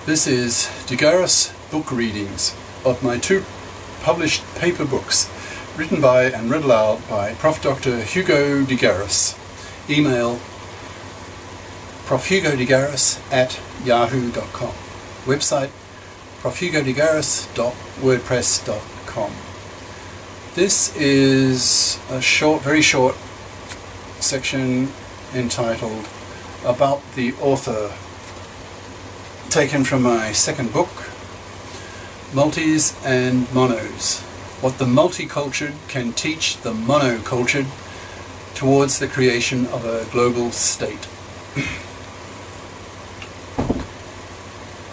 This is Garis book readings of my two published paper books, written by and read aloud by Prof. Dr. Hugo Garis. Email profhugodegaris@yahoo.com. Website profhugodegaris.wordpress.com. This is a very short section entitled About the Author, taken from my second book, Multis and Monos, What the Multicultured Can Teach the Monocultured Towards the Creation of a Global State.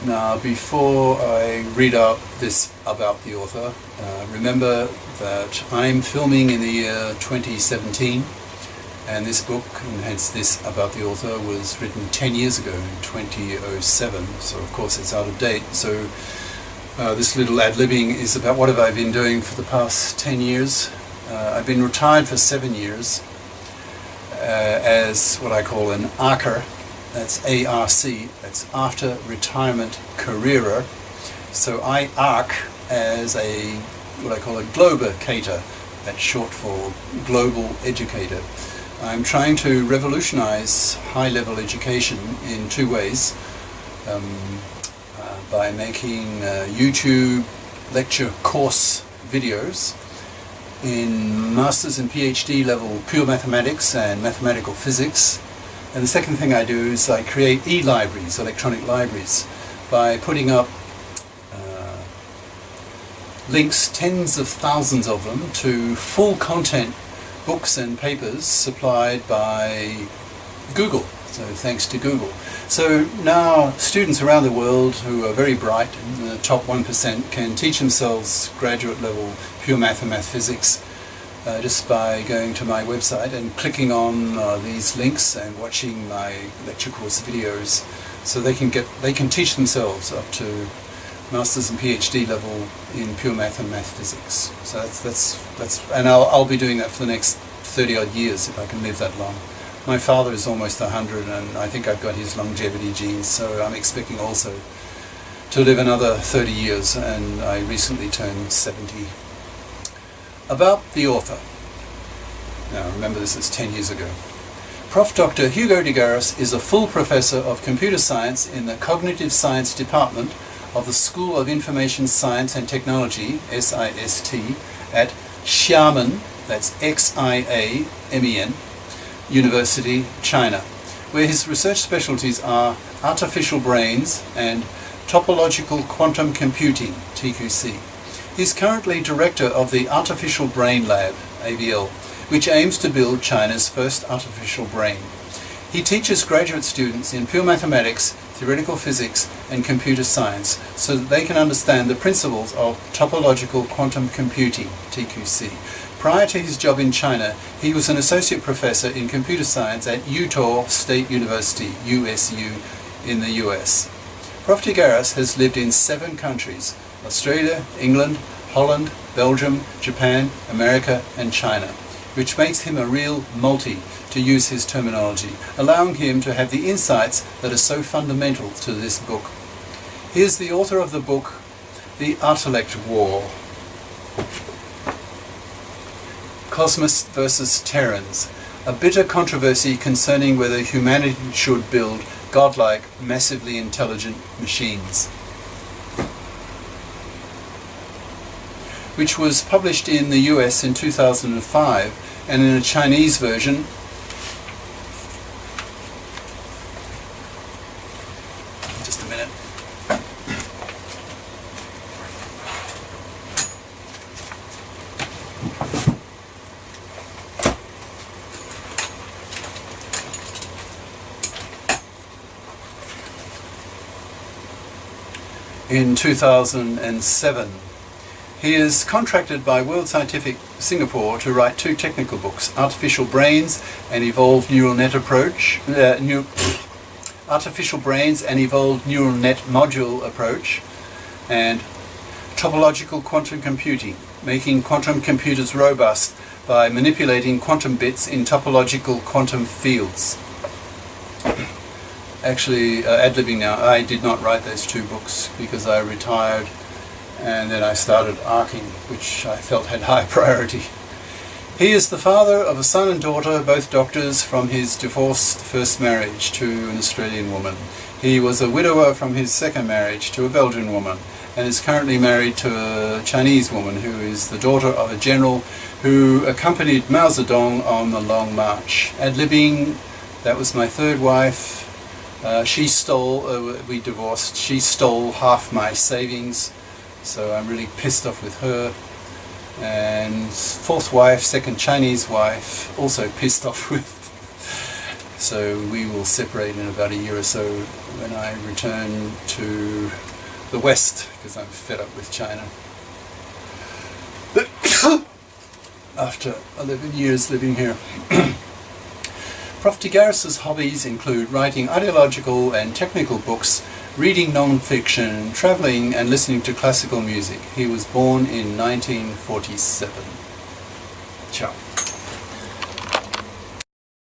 Now, before I read out this about the author, remember that I'm filming in the year 2017, and this book, and hence this about the author, was written 10 years ago in 2007, so of course it's out of date. So this little ad-libbing is about what have I been doing for the past 10 years. I've been retired for 7 years as what I call an ARCer. That's ARC, that's After Retirement Careerer. So I ARC as what I call a globicator, that's short for global educator. I'm trying to revolutionize high-level education in two ways, by making YouTube lecture course videos in master's and PhD level pure mathematics and mathematical physics. And the second thing I do is I create e-libraries, electronic libraries, by putting up links, tens of thousands of them, to full content books and papers supplied by Google. So thanks to Google. So now students around the world who are very bright, in the top 1%, can teach themselves graduate level pure math and math physics just by going to my website and clicking on these links and watching my lecture course videos, so they can teach themselves up to master's and PhD level in pure math and math physics. So that's and I'll be doing that for the next 30 odd years if I can live that long. My father is almost 100, and I think I've got his longevity genes, so I'm expecting also to live another 30 years, and I recently turned 70. About the author. Now remember, this is 10 years ago. Prof. Dr. Hugo Garis is a full professor of computer science in the Cognitive Science Department of the School of Information Science and Technology, SIST, at Xiamen, that's Xiamen, University, China, where his research specialties are artificial brains and topological quantum computing, TQC. He's currently director of the Artificial Brain Lab, ABL, which aims to build China's first artificial brain. He teaches graduate students in pure mathematics, theoretical physics, and computer science so that they can understand the principles of topological quantum computing, TQC. Prior to his job in China, he was an associate professor in computer science at Utah State University, USU, in the US. Prof. Garis has lived in 7 countries: Australia, England, Holland, Belgium, Japan, America, and China, which makes him a real multi, to use his terminology, allowing him to have the insights that are so fundamental to this book. He is the author of the book, The Intellect War, Cosmos versus Terrans, a bitter controversy concerning whether humanity should build godlike, massively intelligent machines, which was published in the US in 2005, and in a Chinese version just a minute. In 2007. He is contracted by World Scientific Singapore to write 2 technical books, Artificial Brains and Evolved Neural Net Approach, Artificial Brains and Evolved Neural Net Module Approach, and Topological Quantum Computing, making quantum computers robust by manipulating quantum bits in topological quantum fields. actually ad-libbing now. I did not write those 2 books because I retired and then I started arcing, which I felt had high priority. He is the father of a son and daughter, both doctors, from his divorced first marriage to an Australian woman. He was a widower from his second marriage to a Belgian woman, and is currently married to a Chinese woman who is the daughter of a general who accompanied Mao Zedong on the Long March. Ad-libbing, that was my 3rd wife. She stole, we divorced, she stole half my savings, so I'm really pissed off with her. And 4th wife, 2nd Chinese wife, also pissed off with. So we will separate in about a year or so when I return to the West, because I'm fed up with China. After 11 years living here. Prof. Garis's hobbies include writing ideological and technical books, reading non-fiction, travelling and listening to classical music. He was born in 1947. Ciao.